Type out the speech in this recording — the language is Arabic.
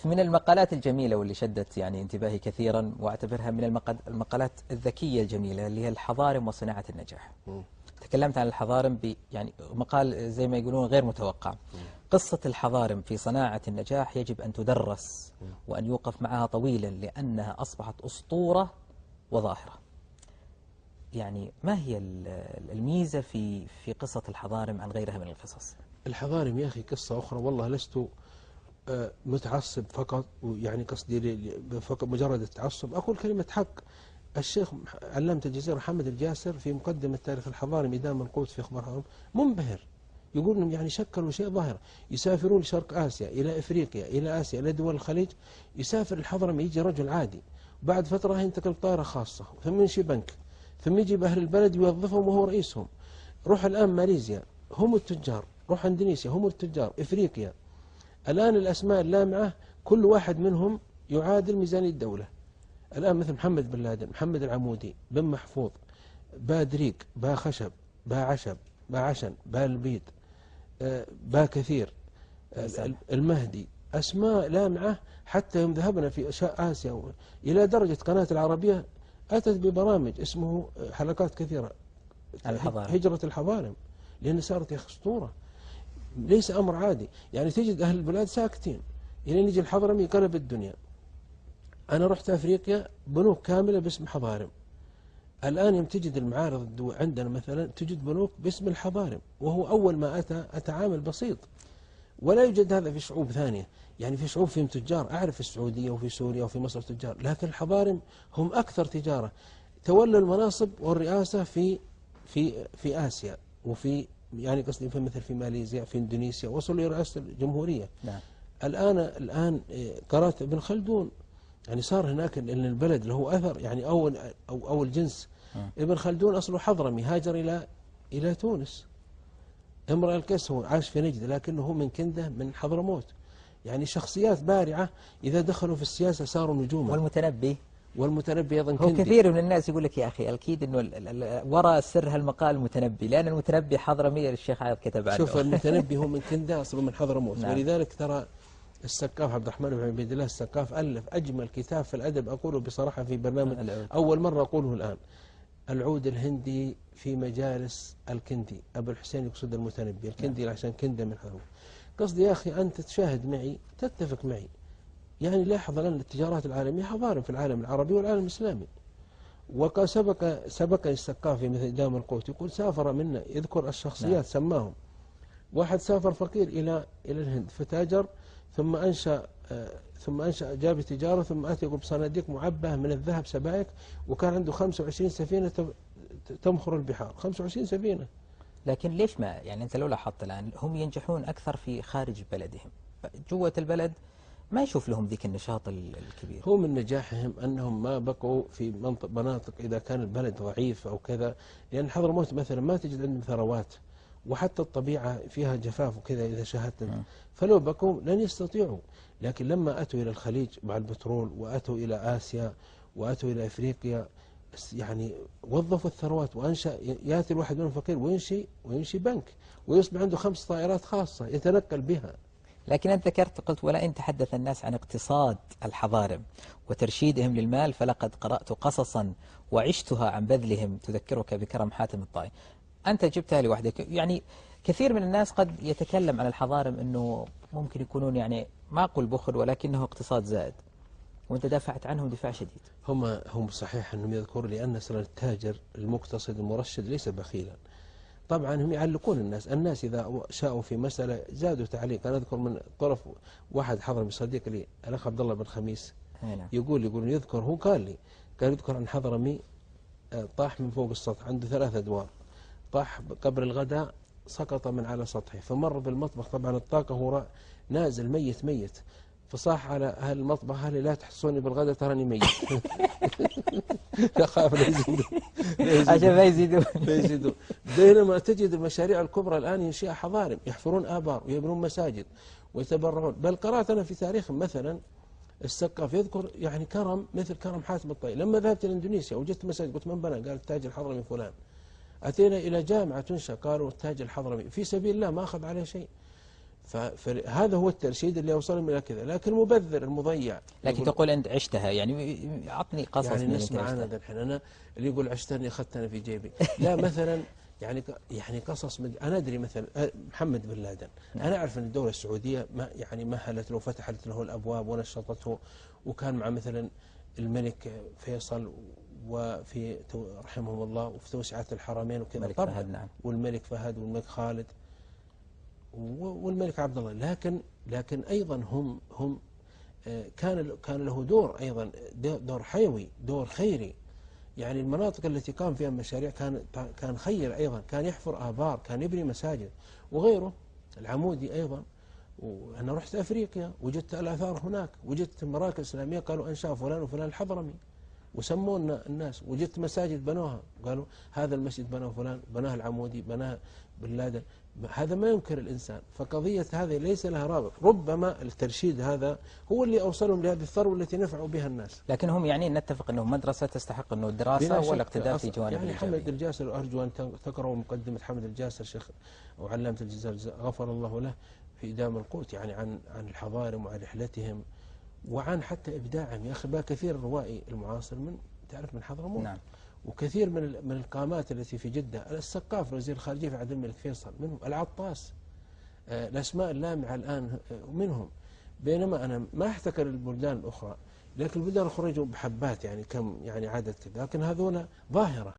من المقالات الجميلة واللي شدت يعني انتباهي كثيرا واعتبرها من المقالات الذكية الجميلة اللي هي الحضارم وصناعة النجاح. تكلمت عن الحضارم يعني مقال زي ما يقولون غير متوقع. قصة الحضارم في صناعة النجاح يجب أن تدرس وأن يوقف معها طويلا لأنها أصبحت أسطورة وظاهرة. يعني ما هي الميزة في قصة الحضارم عن غيرها من القصص؟ الحضارم يا أخي قصة أخرى، والله لست متعصب فقط، يعني قصدي فقط مجرد التعصب. أقول كلمة حق. الشيخ علامة الجزيرة محمد الجاسر في مقدمة تاريخ الحضارم إدام منقوط في أخبارهم منبهر، يقول إنهم يعني شكلوا شيء ظاهر. يسافرون لشرق آسيا، إلى إفريقيا، إلى آسيا، إلى دول الخليج. يسافر الحضرم، يجي رجل عادي، بعد فترة ينتقل طائرة خاصة، ثم يمشي بنك، ثم يجيب أهل البلد يوظفهم وهو رئيسهم. روح الآن ماليزيا هم التجار، روح اندونيسيا هم التجار، إفريقيا الآن الأسماء اللامعة كل واحد منهم يعادل ميزانية الدولة. الآن مثل محمد بن لادن، محمد العمودي، بن محفوظ، با دريق، با خشب، با عشب، با عشن، با البيد، با كثير، المهدي، أسماء لامعة. حتى يوم ذهبنا في آسيا إلى درجة قناة العربية أتت ببرامج اسمه حلقات كثيرة هجرة الحضارم، لأن صارت يا أخي أسطورة، ليس أمر عادي. يعني تجد أهل البلاد ساكتين إلى يجي الحضرمي قلب الدنيا. أنا رحت أفريقيا بنوك كاملة باسم حضارم. الآن يوم تجد المعارض عندنا مثلا تجد بنوك باسم الحضارم، وهو أول ما أتى عامل بسيط، ولا يوجد هذا في شعوب ثانية. يعني في شعوب فيهم تجار، أعرف في السعودية وفي سوريا وفي مصر تجار، لكن الحضارم هم أكثر تجارة. تولوا المناصب والرئاسة في آسيا، وفي يعني قصدي في مثل في ماليزيا، في اندونيسيا، وصلوا لرئاسة الجمهورية. نعم. الآن قرأت ابن خلدون، يعني صار هناك البلد له أثر، يعني أول جنس. ابن خلدون أصله حضرمي، هاجر إلى تونس. امرأ القيس هو عاش في نجد، لكنه هو من كندة من حضرموت. يعني شخصيات بارعة إذا دخلوا في السياسة صاروا نجوما. والمتنبي أيضا هو كندي. كثير من الناس يقول لك يا أخي أكيد أنه وراء سر هالمقال المتنبي، لأن المتنبي حضرمي الشيخ عايض كتب عنه. شوف المتنبي هو من كندة، أصله من حضرموت. نعم. ولذلك ترى السقاف عبد الرحمن بن عبيد الله السقاف ألف أجمل كتاب في الأدب، أقوله بصراحة في برنامج أول مرة أقوله الآن، العود الهندي في مجالس الكندي. أبو الحسين يقصد المتنبي، الكندي عشان كندة من حضرموت. قصدي يا أخي أنت تشاهد معي، تتفق معي، يعني لاحظ الآن التجارات العالمية حضارم في العالم العربي والعالم الإسلامي. وقد سبق السقافي مثل دام القوت يقول سافر منا، يذكر الشخصيات سماهم. واحد سافر فقير إلى الهند فتاجر، ثم أنشأ جاب تجارة، ثم أتى يقول بصناديق معبأة من الذهب سبائك، وكان عنده 25 سفينة تمخر البحار. 25 سفينة. لكن ليش ما يعني أنت لو لاحظت الآن هم ينجحون أكثر في خارج بلدهم، جوة البلد ما يشوف لهم ذيك النشاط الكبير. هو من نجاحهم أنهم ما بقوا في مناطق إذا كان البلد ضعيف أو كذا، لأن حضرموت مثلا ما تجد عندهم ثروات، وحتى الطبيعة فيها جفاف وكذا إذا شاهدت، فلو بقوا لن يستطيعوا. لكن لما أتوا إلى الخليج مع البترول، وأتوا إلى آسيا، وأتوا إلى إفريقيا، يعني وظفوا الثروات، وأنشأ يأتي الواحد منهم فقير وينشي بنك، ويصبح عنده 5 طائرات خاصة يتنقل بها. لكن أنت ذكرت قلت ولئن تحدث الناس عن اقتصاد الحضارم وترشيدهم للمال فلقد قرأت قصصا وعشتها عن بذلهم تذكرك بكرم حاتم الطائي. أنت جبتها لوحدك. يعني كثير من الناس قد يتكلم عن الحضارم أنه ممكن يكونون يعني ما أقول بخل ولكنه اقتصاد زائد، وأنت دافعت عنهم دفاع شديد. هم صحيح أنهم يذكروا لأن أصلا التاجر المقتصد المرشد ليس بخيلا. طبعا هم يعلقون الناس إذا شاءوا في مسألة زادوا تعليق. أنا أذكر من طرف واحد حضرمي صديق لي الأخ عبد الله بن خميس يقول يذكر، هو قال لي يذكر عن حضرمي طاح من فوق السطح، عنده 3 أدوار، طاح قبل الغداء سقط من على سطحه، فمر بالمطبخ، طبعا الطاقة هو نازل ميت، فصاح على أهل المطبخ أهلي لا تحصوني بالغداء تراني ميت. يخاف لا يزيدون. بينما تجد المشاريع الكبرى الآن ينشئها حضارم، يحفرون آبار ويبنون مساجد ويتبرعون. بل قرأت أنا في تاريخ مثلا السقاف يذكر يعني كرم مثل كرم حاتم الطائي. لما ذهبت إلى إندونيسيا وجدت مساجد، قلت من بنى؟ قال التاج الحضرمي فلان. أتينا إلى جامعة تنشأ، قالوا التاج الحضرمي، في سبيل الله ما أخذ عليه شيء. فهذا هو الترشيد اللي أوصلهم إلى كذا. لكن المبذر المضيع، لكن تقول أنت عشتها، يعني أعطني قصص يعني من نسمع أنت أنا عشتها. الحين، أنا اللي يقول عشتني أخذتني في جيبي، لا مثلا يعني قصص أنا أدري مثلا محمد بن لادن، أنا أعرف أن الدولة السعودية يعني مهلت له وفتحت له الأبواب ونشطته، وكان مع مثلا الملك فيصل وفي رحمهم الله وفي توسعة الحرمين وكذا الملك طبعا، فهد، نعم. والملك فهد والملك خالد والملك عبد الله. لكن أيضا هم كان له دور أيضا، دور حيوي، دور خيري. يعني المناطق التي قام فيها مشاريع كان خير أيضا، كان يحفر آبار، كان يبني مساجد وغيره. العمودي أيضا، وأنا رحت أفريقيا وجدت الآثار هناك، وجدت مراكز إسلامية قالوا أنشأ فلان وفلان الحضرمي وسمونا الناس، وجدت مساجد بنوها قالوا هذا المسجد بناه فلان، بناه العمودي، بناه بن لادن. هذا ما ينكر الإنسان. فقضية هذه ليس لها رابط، ربما الترشيد هذا هو اللي أوصلهم لهذه الثروة التي نفعوا بها الناس. لكن هم يعني نتفق أنه مدرسة تستحق أنه الدراسة بلا شك. والاقتداء في جوانب يعني حمد الإيجابية. الجاسر، أرجو أن تقرأوا مقدمة حمد الجاسر شيخ وعلامة الجزائر غفر الله له في إدام القوت، يعني عن الحضارم وعن رحلتهم وعن حتى إبداعهم. يا أخي بقى كثير الروائي المعاصر من حضرموت. نعم. وكثير من القامات التي في جدة، السقاف وزير الخارجية في عهد الملك فيصل منهم، العطاس، الأسماء اللامعة الآن منهم. بينما أنا ما أحتكر البلدان الأخرى، لكن البلدان الأخرى يجوا بحبات، يعني كم يعني عدد كذا، لكن هذول ظاهرة.